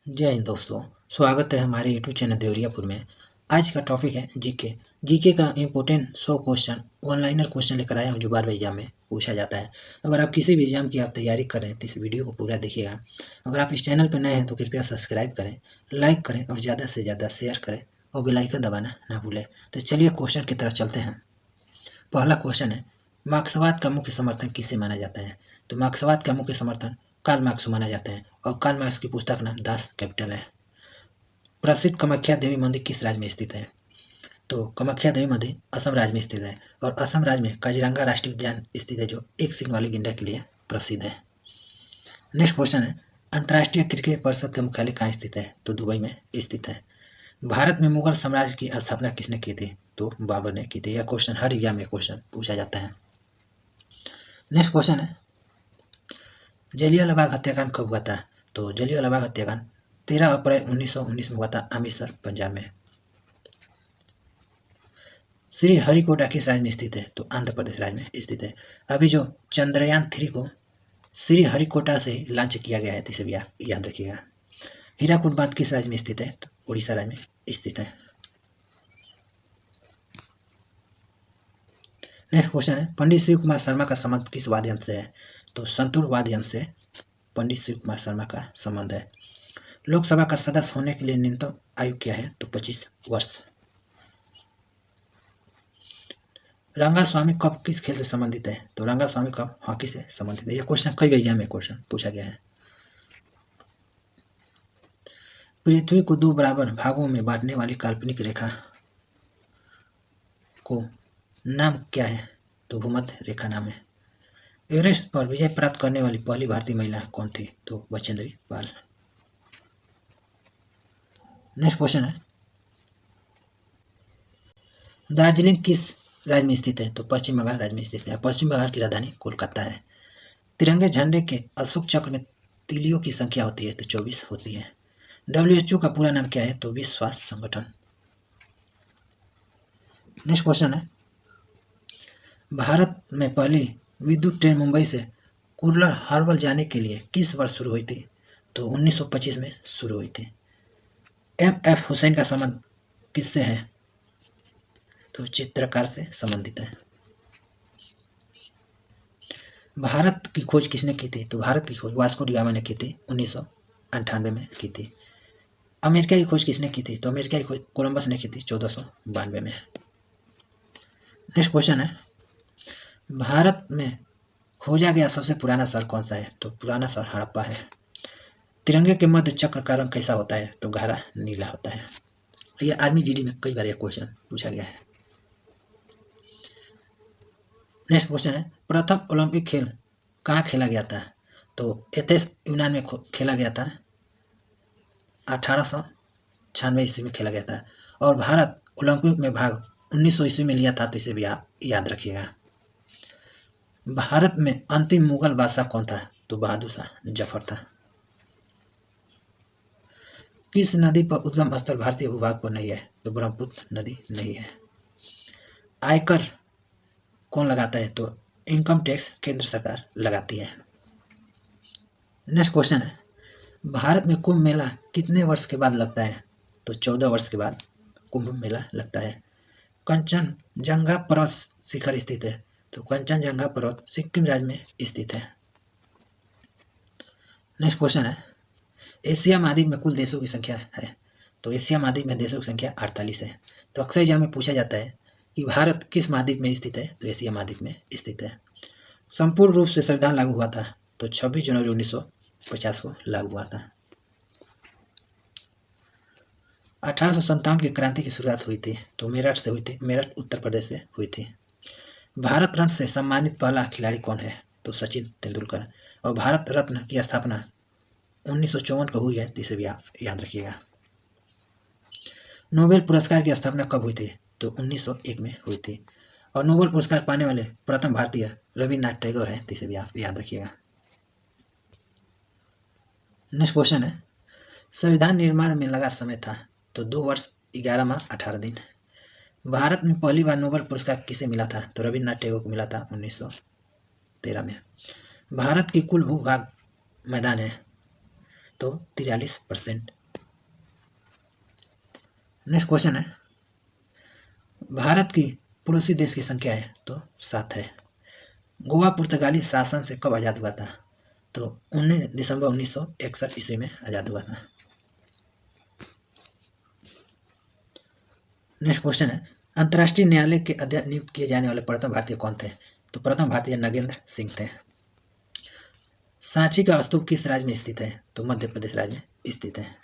जय हिंद दोस्तों। स्वागत है हमारे यूट्यूब चैनल देवरियापुर में। आज का टॉपिक है जीके। जीके का important 100 question one liner question लेकर आया हूँ जो बार बार एग्जाम में पूछा जाता है। अगर आप किसी भी एग्जाम की आप तैयारी कर रहे हैं तो इस वीडियो को पूरा देखिएगा। अगर आप इस चैनल पर नए हैं तो कृपया सब्सक्राइब करें, लाइक करें और ज़्यादा से ज़्यादा शेयर करें और बेल आइकन दबाना ना भूलें। तो चलिए क्वेश्चन की तरफ चलते हैं। पहला क्वेश्चन है, मार्क्सवाद का मुख्य समर्थन किसे माना जाता है? तो मार्क्सवाद का मुख्य समर्थन कार्ल मार्क्स को माना जाता है और कार्ल मार्क्स की पुस्तक नाम दास कैपिटल है। प्रसिद्ध कामाख्या देवी मंदिर किस राज्य में स्थित है? तो कामाख्या देवी मंदिर असम राज्य में स्थित है और असम राज्य में काजीरंगा राष्ट्रीय उद्यान स्थित है जो एक सींग वाली गैंडा के लिए प्रसिद्ध है। नेक्स्ट क्वेश्चन है, अंतर्राष्ट्रीय क्रिकेट परिषद का मुख्यालय कहाँ स्थित है? तो दुबई में स्थित है। भारत में मुगल साम्राज्य की स्थापना किसने की थी? तो बाबर ने की थी। यह क्वेश्चन हर एग्जाम में क्वेश्चन पूछा जाता है। नेक्स्ट क्वेश्चन है, जलियांवाला बाग हत्याकांड कब हुआ था? तो जलियांवाला बाग हत्याकांड 13 अप्रैल 1919 में हुआ था अमृतसर पंजाब में। श्री हरिकोटा किस राज्य में स्थित है? तो आंध्र प्रदेश राज्य में स्थित है। अभी जो चंद्रयान 3 को श्री हरिकोटा से लॉन्च किया गया है तो इसे भी आप याद रखिएगा। हीराकुद बांध किस राज्य में स्थित है? तो उड़ीसा राज्य में स्थित है। नेक्स्ट क्वेश्चन है, पंडित शिव कुमार शर्मा का संबंध किस वाद्य यंत्र से है? तो संतूर वाद्य यंत्र से पंडित शिव कुमार शर्मा का संबंध है। लोकसभा का सदस्य होने के लिए न्यूनतम आयु क्या है? तो 25 वर्ष। रंगास्वामी कप किस खेल से संबंधित है? तो रंगास्वामी कप हॉकी से संबंधित है। यह क्वेश्चन कई एग्जाम में क्वेश्चन पूछा गया है। पृथ्वी को 2 बराबर भागों में बांटने वाली काल्पनिक रेखा को नाम क्या है? तो भूमध्य रेखा नाम है। एवरेस्ट पर विजय प्राप्त करने वाली पहली भारतीय महिला कौन थी? तो बचेंद्री पाल। नेक्स्ट क्वेश्चन है, दार्जिलिंग किस राज्य में स्थित है? तो पश्चिम बंगाल राज्य में स्थित है। पश्चिम बंगाल की राजधानी कोलकाता है। तिरंगे झंडे के अशोक चक्र में तीलियों की संख्या होती है तो 24 होती है। WHO का पूरा नाम क्या है? तो विश्व स्वास्थ्य संगठन। नेक्स्ट क्वेश्चन है, भारत में पहली विद्युत ट्रेन मुंबई से कुर्ला हार्बर जाने के लिए किस वर्ष शुरू हुई थी? तो 1925 में शुरू हुई थी। MF हुसैन का संबंध किससे है? तो चित्रकार से संबंधित है। भारत की खोज किसने की थी? तो भारत की खोज वास्को डी गामा ने की थी, 1998 में की थी। अमेरिका की खोज किसने की थी? तो अमेरिका की खोज कोलंबस ने की थी 1492 में। नेक्स्ट क्वेश्चन है, भारत में खोजा गया सबसे पुराना शहर कौन सा है? तो पुराना शहर हड़प्पा है। तिरंगे के मध्य चक्र का रंग कैसा होता है? तो गहरा नीला होता है। यह आर्मी जीडी में कई बार यह क्वेश्चन पूछा गया है। नेक्स्ट क्वेश्चन है, प्रथम ओलंपिक खेल कहाँ खेला गया था? तो एथेंस यूनान में खेला गया था। 1896 ईस्वी में खेला गया था और भारत ओलंपिक में भाग 1900 ईस्वी में लिया था तो इसे भी आप याद रखिएगा। भारत में अंतिम मुगल बादशाह कौन था? तो बहादुर शाह जफर था। किस नदी पर उद्गम स्थल भारतीय भूभाग पर नहीं है? तो ब्रह्मपुत्र नदी नहीं है। आयकर कौन लगाता है? तो इनकम टैक्स केंद्र सरकार लगाती है। नेक्स्ट क्वेश्चन है, भारत में कुंभ मेला कितने वर्ष के बाद लगता है? तो 14 वर्ष के बाद कुंभ मेला लगता है। कंचनजंगा पर्वत शिखर स्थित है? तो कंचनजंगा पर्वत सिक्किम राज्य में स्थित है। नेक्स्ट क्वेश्चन है, एशिया महाद्वीप में कुल देशों की संख्या है? तो एशिया महाद्वीप में देशों की संख्या 48 है। तो अक्सर एग्जाम में पूछा जाता है कि भारत किस महाद्वीप में स्थित है? तो एशिया महाद्वीप में स्थित है। संपूर्ण रूप से संविधान लागू हुआ था? तो 26 जनवरी 1950 को लागू हुआ था। 1857 की क्रांति की शुरुआत हुई थी? तो मेरठ से हुई थी। मेरठ उत्तर प्रदेश से हुई थी। भारत रत्न से सम्मानित पहला खिलाड़ी कौन है? तो सचिन तेंदुलकर। और भारत रत्न की स्थापना 1954 को हुई है तो इसे भी आप याद रखिएगा। नोबेल पुरस्कार की स्थापना कब हुई थी? तो 1901 में हुई थी और नोबेल पुरस्कार पाने वाले प्रथम भारतीय रविन्द्रनाथ टैगोर हैं तो इसे भी आप याद रखिएगा। नेक्स्ट क्वेश्चन है, संविधान निर्माण में लगा समय था? तो 2 वर्ष 11 माह 18 दिन। भारत में पहली बार नोबेल पुरस्कार किसे मिला था? तो रविन्द्रनाथ टैगोर को मिला था 1913 में। भारत की कुल भूभाग मैदान है तो 43%। नेक्स्ट क्वेश्चन है, भारत की पड़ोसी देश की संख्या है तो 7 है। गोवा पुर्तगाली शासन से कब आज़ाद हुआ था? तो 19 दिसंबर 1961 ईस्वी में आज़ाद हुआ था। नेक्स्ट क्वेश्चन है, अंतर्राष्ट्रीय न्यायालय के अध्यक्ष नियुक्त किए जाने वाले प्रथम भारतीय कौन थे? तो प्रथम भारतीय नगेंद्र सिंह थे। सांची का स्तूप किस राज्य में स्थित है? तो मध्य प्रदेश राज्य में स्थित है।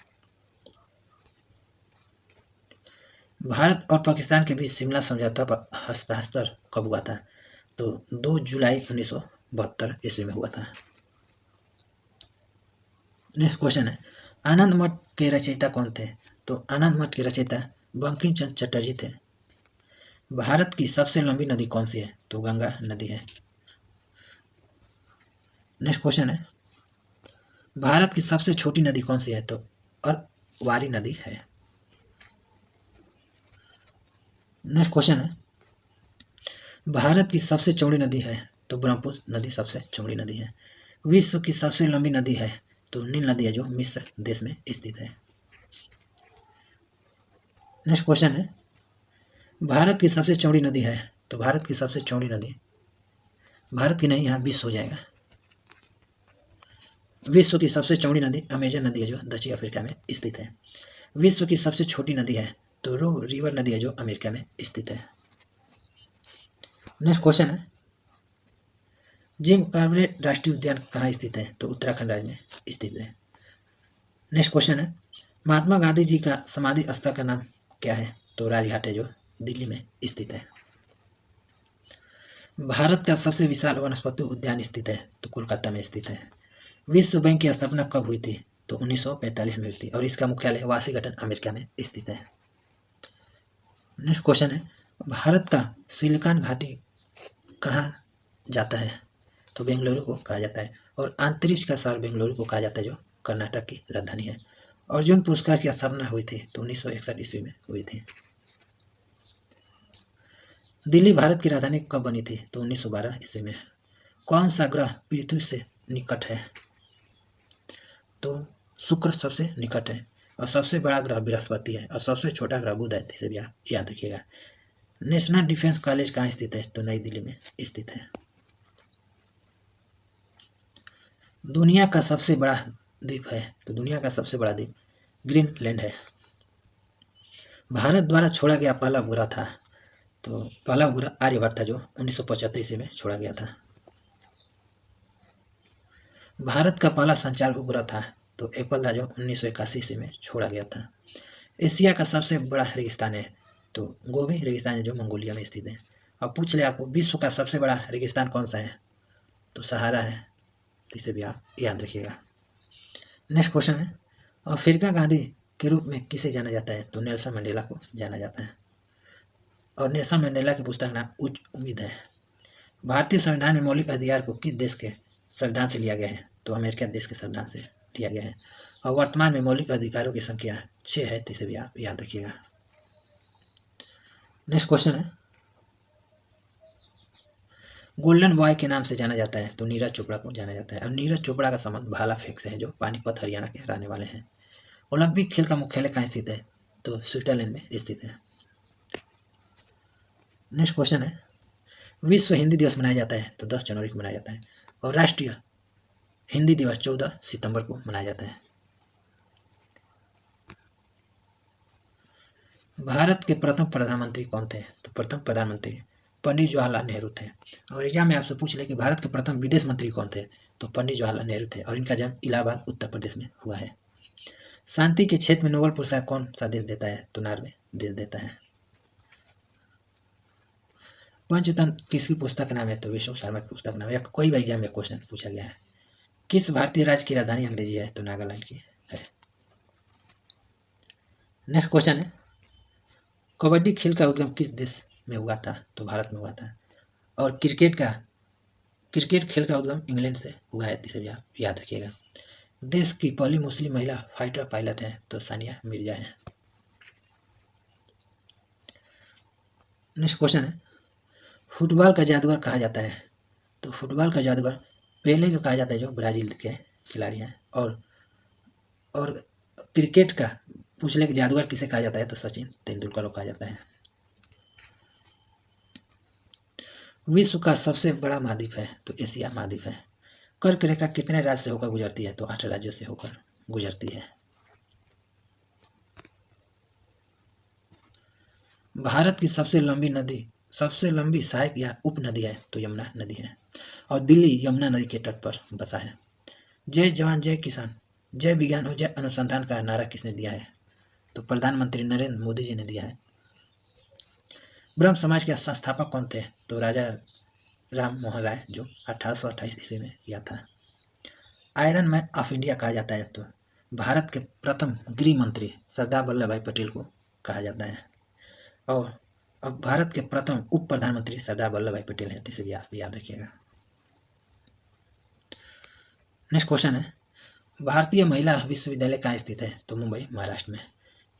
भारत और पाकिस्तान के बीच शिमला समझौता पर हस्ताक्षर कब हुआ था? तो 2 जुलाई 1972 ईस्वी में हुआ था। नेक्स्ट क्वेश्चन है, आनंद मठ के रचयिता कौन थे? तो आनंद मठ के रचयिता बंकिम चंद्र चटर्जी थे। भारत की सबसे लंबी नदी कौन सी है? तो गंगा नदी है। नेक्स्ट क्वेश्चन है, भारत की सबसे छोटी नदी कौन सी है? तो अरवारी नदी है। नेक्स्ट क्वेश्चन है, भारत की सबसे चौड़ी नदी है? तो ब्रह्मपुत्र नदी सबसे चौड़ी नदी है। विश्व की सबसे लंबी नदी है? तो नील नदी है जो मिस्र देश में स्थित है। नेक्स्ट क्वेश्चन है, भारत की सबसे चौड़ी नदी है? तो भारत की सबसे चौड़ी नदी, भारत की नहीं, यहाँ विश्व हो जाएगा। विश्व की सबसे चौड़ी नदी अमेजन नदी है जो दक्षिण अफ्रीका में स्थित है। विश्व की सबसे छोटी नदी है? तो रो रिवर नदी है जो अमेरिका में स्थित है। नेक्स्ट क्वेश्चन है, जिम कॉर्बेट राष्ट्रीय उद्यान कहाँ स्थित है? तो उत्तराखंड राज्य में स्थित है। नेक्स्ट क्वेश्चन है, महात्मा गांधी जी का समाधि स्थल का नाम क्या है? तो राजघाट है जो दिल्ली में स्थित है। भारत का सबसे विशाल वनस्पति उद्यान स्थित है? तो कोलकाता में स्थित है। विश्व बैंक की स्थापना कब हुई थी? तो 1945 में हुई थी और इसका मुख्यालय वाशिंगटन अमेरिका में स्थित है। नेक्स्ट क्वेश्चन है, भारत का सिलिकॉन घाटी कहाँ जाता है? तो बेंगलुरु को कहा जाता है और अंतरिक्ष का शहर बेंगलुरु को कहा जाता है जो कर्नाटक की राजधानी है। अर्जुन पुरस्कार की स्थापना हुई थी तो 1961 ईस्वी में हुई थी। दिल्ली भारत की राजधानी कब बनी थी? तो 1912 ईस्वी में। कौन सा ग्रह पृथ्वी से निकट है? तो शुक्र सबसे निकट है और सबसे बड़ा ग्रह बृहस्पति है और सबसे छोटा ग्रह बुध है, इसे भी आप याद रखिएगा। नेशनल डिफेंस कॉलेज कहाँ स्थित है? तो नई दिल्ली में स्थित है। दुनिया का सबसे बड़ा द्वीप है? तो दुनिया का सबसे बड़ा द्वीप ग्रीनलैंड है। भारत द्वारा छोड़ा गया पहला उपग्रह था? तो पहला उपग्रह आर्यभट्ट था जो 1975 ईस्वी में छोड़ा गया था। भारत का पहला संचार उपग्रह था? तो एप्पल था जो 1981 ईस्वी में छोड़ा गया था। एशिया का सबसे बड़ा रेगिस्तान है? तो गोबी रेगिस्तान है जो मंगोलिया में स्थित है। अब पूछ ले आपको विश्व का सबसे बड़ा रेगिस्तान कौन सा है? तो सहारा है, इसे भी आप याद रखिएगा। नेक्स्ट क्वेश्चन है, अफ्रीका गांधी के रूप में किसे जाना जाता है? तो नेल्सन मंडेला को जाना जाता है और नेल्सन मंडेला की पुस्तक नाम उच्च उम्मीद है। भारतीय संविधान में मौलिक अधिकार को किस देश के संविधान से लिया गया है? तो अमेरिका देश के संविधान से लिया गया है और वर्तमान में मौलिक अधिकारों की संख्या 6 है, तो इसे भी आप याद रखिएगा। नेक्स्ट क्वेश्चन है, गोल्डन बॉय के नाम से जाना जाता है? तो नीरज चोपड़ा को जाना जाता है और नीरज चोपड़ा का संबंध भाला फेंक से है जो पानीपत हरियाणा के रहने वाले हैं। ओलंपिक खेल का मुख्यालय कहाँ स्थित है? तो स्विट्जरलैंड में स्थित है। नेक्स्ट क्वेश्चन है, विश्व हिंदी दिवस मनाया जाता है? तो 10 जनवरी को मनाया जाता है और राष्ट्रीय हिंदी दिवस 14 सितंबर को मनाया जाता है। भारत के प्रथम प्रधानमंत्री कौन थे? तो प्रथम प्रधानमंत्री पंडित जवाहरलाल नेहरू थे। और एग्जाम में आपसे पूछ ले कि भारत के प्रथम विदेश मंत्री कौन थे? तो पंडित जवाहरलाल नेहरू थे और इनका जन्म इलाहाबाद उत्तर प्रदेश में हुआ है। शांति के क्षेत्र में नोबेल पुरस्कार कौन सा देश देता है? तो नॉर्वे देश देता है। पंचतंत्र किसकी पुस्तक का नाम है? तो विष्णु शर्मा की पुस्तक नाम है, या कोई भी एग्जाम में क्वेश्चन पूछा गया है। किस भारतीय राज्य की राजधानी अंग्रेजी है? तो नागालैंड की है। नेक्स्ट क्वेश्चन है, कबड्डी खेल का उद्गम किस देश में हुआ था? तो भारत में हुआ था और क्रिकेट खेल का उद्गम इंग्लैंड से हुआ है, इसे भी आप याद रखिएगा। देश की पहली मुस्लिम महिला फाइटर पायलट है? तो सानिया मिर्जा है। नेक्स्ट क्वेश्चन है, फुटबॉल का जादूगर कहा जाता है? तो फुटबॉल का जादूगर पेले को कहा जाता है जो ब्राजील के खिलाड़ी हैं और और क्रिकेट का पूछ ले कि जादूगर किसे कहा जाता है, तो सचिन तेंदुलकर को कहा जाता है। विश्व का सबसे बड़ा महाद्वीप है, तो एशिया महाद्वीप है। कर्क रेखा कितने राज्य से होकर गुजरती है, तो 8 राज्यों से होकर गुजरती है। भारत की सबसे लंबी सहायक या उप नदी है, तो यमुना नदी है। और दिल्ली यमुना नदी के तट पर बसा है। जय जवान जय किसान, जय विज्ञान और जय अनुसंधान का नारा किसने दिया है, तो प्रधानमंत्री नरेंद्र मोदी जी ने दिया है। ब्रह्म समाज के संस्थापक कौन थे, तो राजा राम मोहन राय, जो 1828 ईस्वी में किया था। आयरन मैन ऑफ इंडिया कहा जाता है, तो भारत के प्रथम गृह मंत्री सरदार वल्लभ भाई पटेल को कहा जाता है। और अब भारत के प्रथम उप प्रधानमंत्री सरदार वल्लभ भाई पटेल हैं, इसे भी आप याद रखिएगा। नेक्स्ट क्वेश्चन है, भारतीय महिला विश्वविद्यालय कहाँ स्थित है, तो मुंबई महाराष्ट्र में।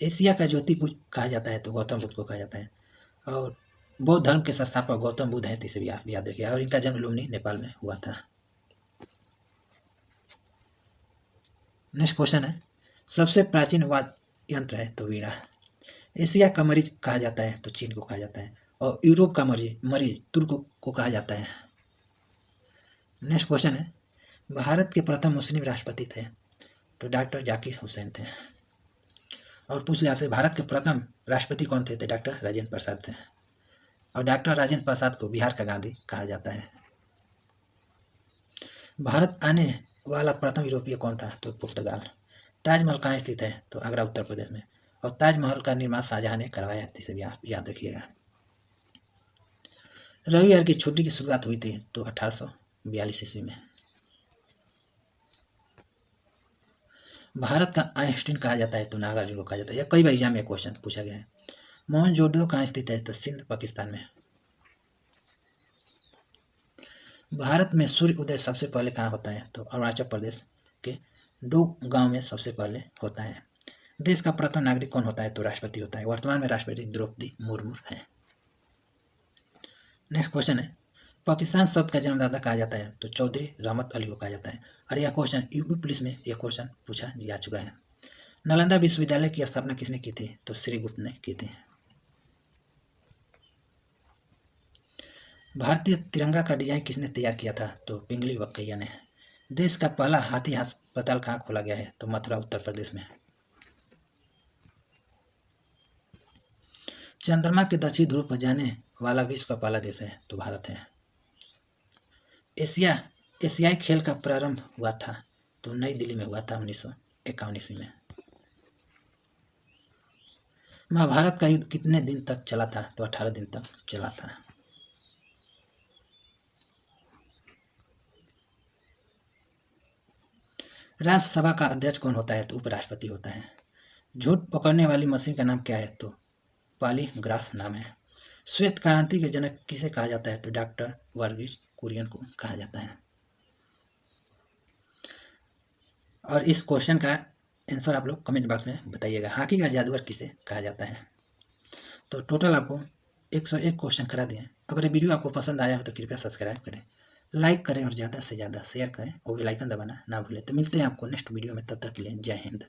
एशिया का ज्योतिपुंज कहा जाता है, तो गौतम बुद्ध को कहा जाता है। और बौद्ध धर्म के संस्थापक गौतम बुद्ध हैं, इसे भी आप याद रखिएगा। और इनका जन्म लुम्बिनी नेपाल में हुआ था। नेक्स्ट क्वेश्चन है, सबसे प्राचीन वाद्य यंत्र है, तो वीणा। एशिया का मरीज कहा जाता है, तो चीन को कहा जाता है। और यूरोप का मरीज तुर्क को कहा जाता है। नेक्स्ट क्वेश्चन है, भारत के प्रथम मुस्लिम राष्ट्रपति थे, तो डॉक्टर जाकिर हुसैन थे। और पूछ लिया आपसे, भारत के प्रथम राष्ट्रपति कौन थे, तो डॉक्टर राजेंद्र प्रसाद थे। और डॉक्टर राजेंद्र प्रसाद को बिहार का गांधी कहा जाता है। भारत आने वाला प्रथम यूरोपीय कौन था, तो पुर्तगाल। ताजमहल कहाँ स्थित है, तो आगरा उत्तर प्रदेश में। और ताजमहल का निर्माण शाहजहां ने करवाया, इसे भी आप याद रखिएगा। रविवार की छुट्टी की शुरुआत हुई थी, तो 1842 ईस्वी में। भारत का आइंस्टीन कहा जाता है, तो नागार्जुन को कहा जाता है। यह कई बार एग्जाम में क्वेश्चन पूछा गया है। मोहनजोदड़ो कहाँ स्थित है, तो सिंध पाकिस्तान में। भारत में सूर्य उदय सबसे पहले कहाँ होता है, तो अरुणाचल प्रदेश के डो गांव में सबसे पहले होता है। देश का प्रथम नागरिक कौन होता है, तो राष्ट्रपति होता है। वर्तमान में राष्ट्रपति द्रौपदी मुर्मू है। नेक्स्ट क्वेश्चन है, पाकिस्तान शब्द का जन्मदाता कहा जाता है, तो चौधरी रहमत अली को कहा जाता है। और यह क्वेश्चन यूपी पुलिस में यह क्वेश्चन पूछा जा चुका है। नालंदा विश्वविद्यालय की स्थापना किसने की थी, तो श्रीगुप्त ने की थी। भारतीय तिरंगा का डिजाइन किसने तैयार किया था, तो पिंगली वक्कैया ने। देश का पहला हाथी अस्पताल कहाँ खोला गया है, तो मथुरा उत्तर प्रदेश में। चंद्रमा के दक्षिण ध्रुव पर जाने वाला विश्व का पहला देश है, तो भारत है। एशियाई खेल का प्रारंभ हुआ था, तो नई दिल्ली में हुआ था 1951 ईस्वी में। महाभारत का युद्ध कितने दिन तक चला था, तो 18 दिन तक चला था। राज्यसभा का अध्यक्ष कौन होता है, तो उपराष्ट्रपति होता है। झूठ पकड़ने वाली मशीन का नाम क्या है, तो पॉलीग्राफ नाम है। श्वेत क्रांति के जनक किसे कहा जाता है, तो डॉक्टर वर्गीज कुरियन को कहा जाता है। और इस क्वेश्चन का आंसर आप लोग कमेंट बॉक्स में बताइएगा। हॉकी का जादूगर किसे कहा जाता है। तो टोटल आपको 101 क्वेश्चन करा दिए। अगर ये वीडियो आपको पसंद आया हो तो कृपया सब्सक्राइब करें, लाइक करें और ज़्यादा से ज़्यादा शेयर करें और बेल आइकन दबाना ना भूलें। तो मिलते हैं आपको नेक्स्ट वीडियो में, तब तक के लिए जय हिंद।